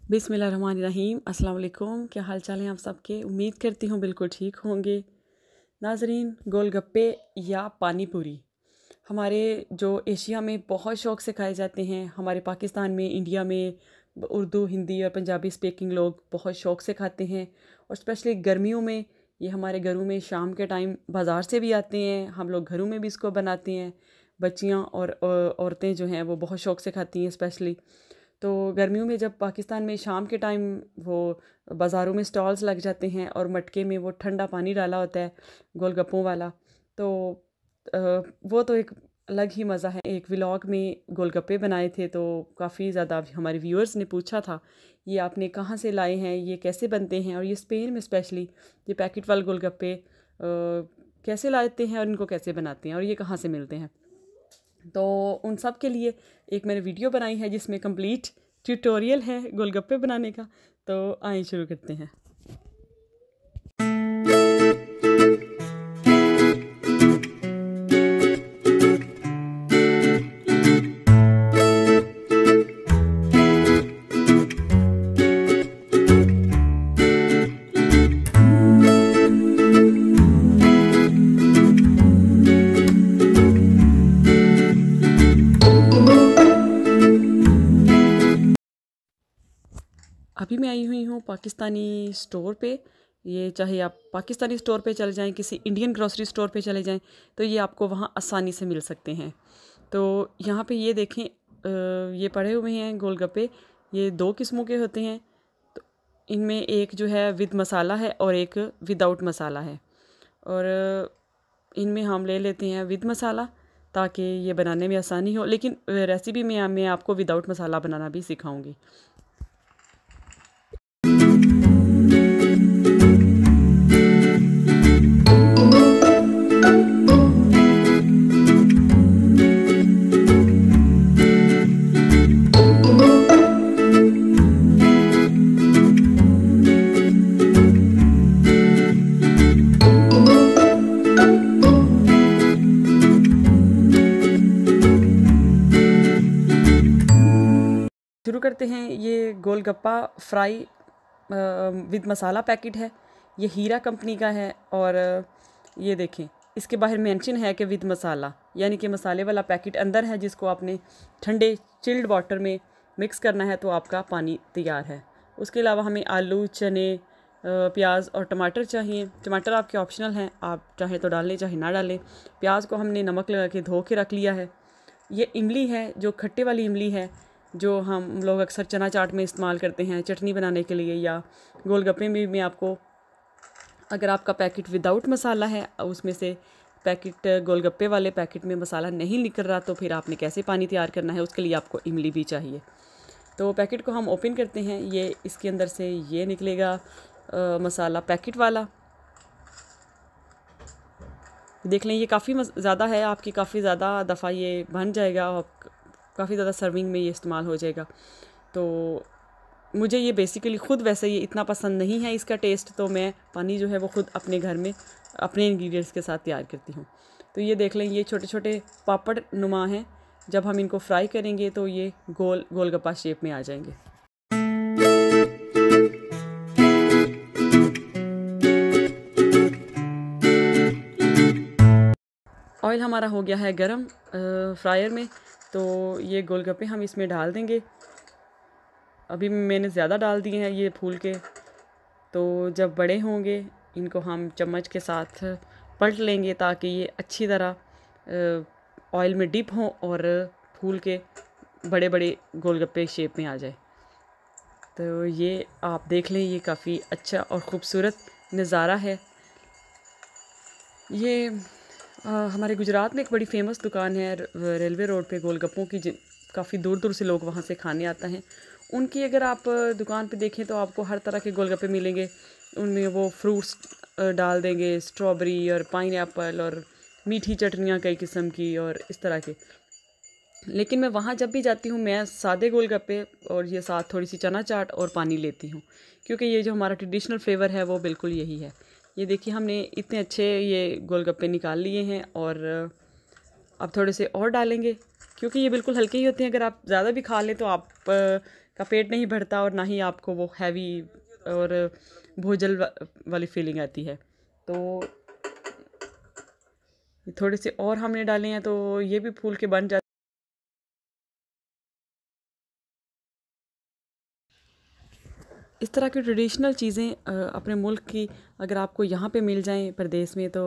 बिस्मिल्लाहिर्रहमानिर्रहीम। अस्सलाम वालेकुम। क्या हाल चाल हैं आप सबके? उम्मीद करती हूँ बिल्कुल ठीक होंगे। नाजरीन, गोलगप्पे या पानी पूरी हमारे जो एशिया में बहुत शौक़ से खाए जाते हैं। हमारे पाकिस्तान में, इंडिया में उर्दू, हिंदी और पंजाबी स्पीकिंग लोग बहुत शौक़ से खाते हैं। और स्पेशली गर्मियों में ये हमारे घरों में शाम के टाइम बाज़ार से भी आते हैं। हम लोग घरों में भी इसको बनाते हैं। बच्चियाँ और औरतें जो हैं वो बहुत शौक़ से खाती हैं स्पेशली। तो गर्मियों में जब पाकिस्तान में शाम के टाइम वो बाज़ारों में स्टॉल्स लग जाते हैं और मटके में वो ठंडा पानी डाला होता है गोलगप्पों वाला, तो वो तो एक अलग ही मज़ा है। एक व्लॉग में गोलगप्पे बनाए थे तो काफ़ी ज़्यादा हमारे व्यूअर्स ने पूछा था, ये आपने कहाँ से लाए हैं, ये कैसे बनते हैं, और ये स्पेन में स्पेशली ये पैकेट वाले गोलगप्पे कैसे लाते हैं और इनको कैसे बनाते हैं और ये कहाँ से मिलते हैं। तो उन सब के लिए एक मैंने वीडियो बनाई है जिसमें कंप्लीट ट्यूटोरियल है गोलगप्पे बनाने का। तो आइए शुरू करते हैं। अभी मैं आई हुई हूँ पाकिस्तानी स्टोर पे। ये चाहे आप पाकिस्तानी स्टोर पे चले जाएं, किसी इंडियन ग्रोसरी स्टोर पे चले जाएं, तो ये आपको वहाँ आसानी से मिल सकते हैं। तो यहाँ पे ये देखें, ये पड़े हुए हैं गोलगप्पे। ये दो किस्मों के होते हैं। तो इनमें एक जो है विद मसाला है और एक विदाउट मसाला है। और इनमें हम ले लेते हैं विद मसाला ताकि ये बनाने में आसानी हो। लेकिन रेसिपी में मैं आपको विदाउट मसाला बनाना भी सिखाऊंगी। शुरू करते हैं। ये golgappa fry with masala packet है। ये हीरा कंपनी का है। और ये देखें, इसके बाहर मेंशन है कि विद मसाला, यानी कि मसाले वाला पैकेट अंदर है जिसको आपने ठंडे चिल्ड वाटर में मिक्स करना है तो आपका पानी तैयार है। उसके अलावा हमें आलू, चने, प्याज और टमाटर चाहिए। टमाटर आपके ऑप्शनल हैं, आप चाहे तो डाल लें चाहे ना डालें। प्याज को हमने नमक लगा के धो के रख लिया है। ये इमली है जो खट्टे वाली इमली है, जो हम लोग अक्सर चना चाट में इस्तेमाल करते हैं चटनी बनाने के लिए, या गोलगप्पे में मैं आपको, अगर आपका पैकेट विदाउट मसाला है, उसमें से पैकेट गोलगप्पे वाले पैकेट में मसाला नहीं निकल रहा, तो फिर आपने कैसे पानी तैयार करना है, उसके लिए आपको इमली भी चाहिए। तो पैकेट को हम ओपन करते हैं। ये इसके अंदर से ये निकलेगा मसाला पैकेट वाला। देख लें, ये काफ़ी ज़्यादा है, आपकी काफ़ी ज़्यादा दफ़ा ये बन जाएगा और काफ़ी ज़्यादा सर्विंग में ये इस्तेमाल हो जाएगा। तो मुझे ये बेसिकली ख़ुद वैसे ये इतना पसंद नहीं है इसका टेस्ट, तो मैं पानी जो है वो ख़ुद अपने घर में अपने इंग्रेडिएंट्स के साथ तैयार करती हूँ। तो ये देख लें, ये छोटे छोटे पापड़ नुमा हैं। जब हम इनको फ्राई करेंगे तो ये गोलगप्पा शेप में आ जाएंगे। ऑयल हमारा हो गया है गरम फ्रायर में। तो ये गोलगप्पे हम इसमें डाल देंगे। अभी मैंने ज़्यादा डाल दिए हैं ये फूल के। तो जब बड़े होंगे इनको हम चम्मच के साथ पलट लेंगे ताकि ये अच्छी तरह ऑयल में डिप हों और फूल के बड़े बड़े गोलगप्पे शेप में आ जाए। तो ये आप देख लें, ये काफ़ी अच्छा और ख़ूबसूरत नज़ारा है। ये हमारे गुजरात में एक बड़ी फ़ेमस दुकान है रेलवे रोड पे गोलगप्पों की, काफ़ी दूर दूर से लोग वहाँ से खाने आते हैं। उनकी अगर आप दुकान पे देखें तो आपको हर तरह के गोलगप्पे मिलेंगे। उनमें वो फ्रूट्स डाल देंगे, स्ट्रॉबेरी और पाइनएप्पल और मीठी चटनियाँ कई किस्म की और इस तरह के। लेकिन मैं वहाँ जब भी जाती हूँ मैं सादे गोलगप्पे और ये साथ थोड़ी सी चना चाट और पानी लेती हूँ, क्योंकि ये जो हमारा ट्रेडिशनल फ्लेवर है वो बिल्कुल यही है। ये देखिए, हमने इतने अच्छे ये गोलगप्पे निकाल लिए हैं और अब थोड़े से और डालेंगे क्योंकि ये बिल्कुल हल्के ही होते हैं। अगर आप ज़्यादा भी खा लें तो आप का पेट नहीं भरता और ना ही आपको वो हैवी और भोजल वाली फीलिंग आती है। तो थोड़े से और हमने डाले हैं तो ये भी फूल के बन जाते। इस तरह की ट्रेडिशनल चीज़ें अपने मुल्क की अगर आपको यहाँ पे मिल जाएं प्रदेश में तो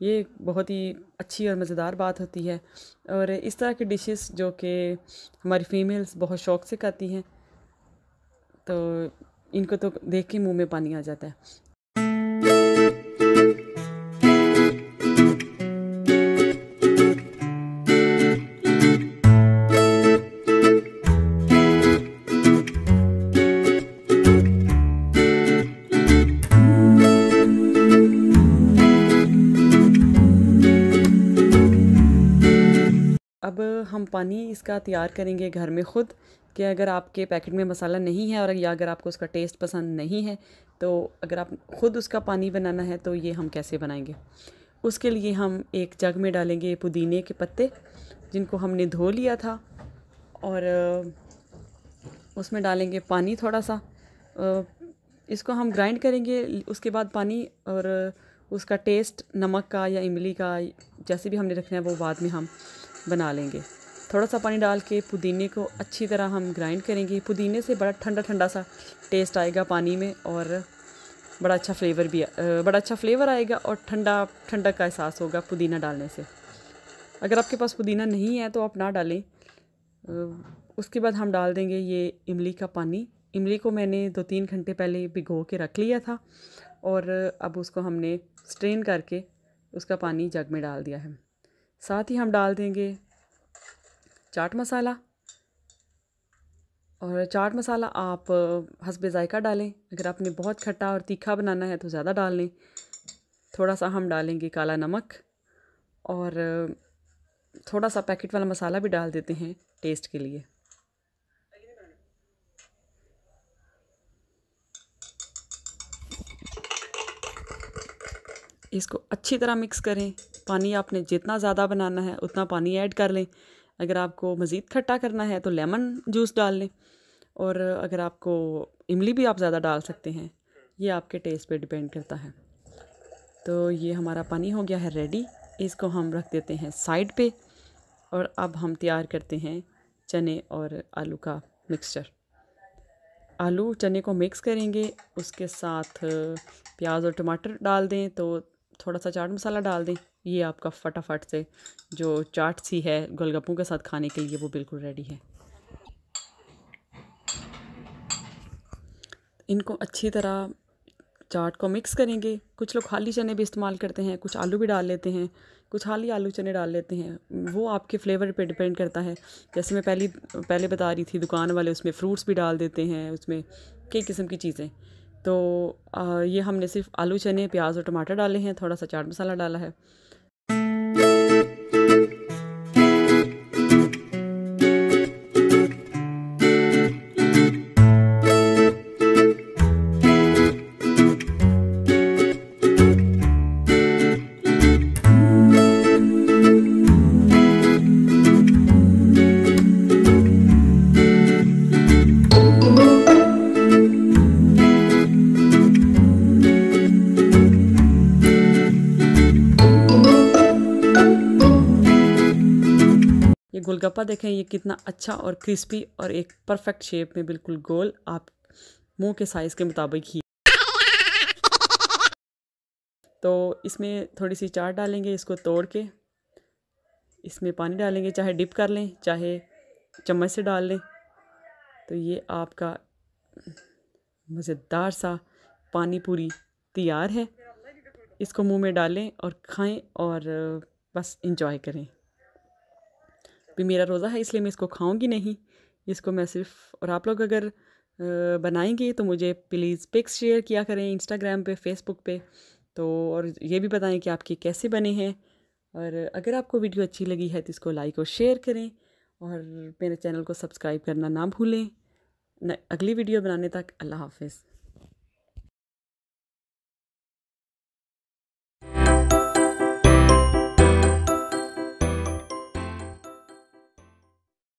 ये बहुत ही अच्छी और मज़ेदार बात होती है। और इस तरह की डिशेस जो कि हमारी फीमेल्स बहुत शौक़ से खाती हैं, तो इनको तो देख के मुंह में पानी आ जाता है। अब हम पानी इसका तैयार करेंगे घर में ख़ुद, कि अगर आपके पैकेट में मसाला नहीं है और या अगर आपको उसका टेस्ट पसंद नहीं है तो अगर आप ख़ुद उसका पानी बनाना है तो ये हम कैसे बनाएंगे। उसके लिए हम एक जग में डालेंगे पुदीने के पत्ते जिनको हमने धो लिया था, और उसमें डालेंगे पानी थोड़ा सा। इसको हम ग्राइंड करेंगे, उसके बाद पानी और उसका टेस्ट नमक का या इमली का जैसे भी हमने रखना है वो बाद में हम बना लेंगे। थोड़ा सा पानी डाल के पुदीने को अच्छी तरह हम ग्राइंड करेंगे। पुदीने से बड़ा ठंडा ठंडा सा टेस्ट आएगा पानी में, और बड़ा अच्छा फ्लेवर आएगा और ठंडा ठंडा का एहसास होगा पुदीना डालने से। अगर आपके पास पुदीना नहीं है तो आप ना डालें। उसके बाद हम डाल देंगे ये इमली का पानी। इमली को मैंने 2-3 घंटे पहले भिगो के रख लिया था, और अब उसको हमने स्ट्रेन करके उसका पानी जग में डाल दिया है। साथ ही हम डाल देंगे चाट मसाला, और चाट मसाला आप हस्बे ज़ायका डालें। अगर आपने बहुत खट्टा और तीखा बनाना है तो ज़्यादा डाल लें। थोड़ा सा हम डालेंगे काला नमक, और थोड़ा सा पैकेट वाला मसाला भी डाल देते हैं टेस्ट के लिए। इसको अच्छी तरह मिक्स करें। पानी आपने जितना ज़्यादा बनाना है उतना पानी ऐड कर लें। अगर आपको मज़ीद खट्टा करना है तो लेमन जूस डाल लें, और अगर आपको इमली भी आप ज़्यादा डाल सकते हैं, ये आपके टेस्ट पे डिपेंड करता है। तो ये हमारा पानी हो गया है रेडी। इसको हम रख देते हैं साइड पे, और अब हम तैयार करते हैं चने और आलू का मिक्सचर। आलू चने को मिक्स करेंगे, उसके साथ प्याज और टमाटर डाल दें, तो थोड़ा सा चाट मसाला डाल दें। ये आपका फटाफट से जो चाट सी है गोलगप्पों के साथ खाने के लिए वो बिल्कुल रेडी है। इनको अच्छी तरह चाट को मिक्स करेंगे। कुछ लोग खाली चने भी इस्तेमाल करते हैं, कुछ आलू भी डाल लेते हैं, कुछ खाली आलू चने डाल लेते हैं। वो आपके फ्लेवर पे डिपेंड करता है। जैसे मैं पहले बता रही थी, दुकान वाले उसमें फ्रूट्स भी डाल देते हैं, उसमें कई किस्म की चीज़ें। तो ये हमने सिर्फ आलू चने प्याज और टमाटर डाले हैं, थोड़ा सा चाट मसाला डाला है। ये गोलगप्पा देखें, ये कितना अच्छा और क्रिस्पी और एक परफेक्ट शेप में बिल्कुल गोल, आप मुंह के साइज़ के मुताबिक ही। तो इसमें थोड़ी सी चाट डालेंगे, इसको तोड़ के इसमें पानी डालेंगे, चाहे डिप कर लें चाहे चम्मच से डाल लें। तो ये आपका मज़ेदार सा पानी पूरी तैयार है। इसको मुंह में डालें और खाएं और बस इंजॉय करें। भी मेरा रोज़ा है इसलिए मैं इसको खाऊंगी नहीं, इसको मैं सिर्फ, और आप लोग अगर बनाएंगे तो मुझे प्लीज़ पिक्स शेयर किया करें इंस्टाग्राम पे, फेसबुक पे। तो और ये भी बताएं कि आपके कैसे बने हैं, और अगर आपको वीडियो अच्छी लगी है तो इसको लाइक और शेयर करें, और मेरे चैनल को सब्सक्राइब करना ना भूलें। अगली वीडियो बनाने तक अल्लाह हाफ़िज़।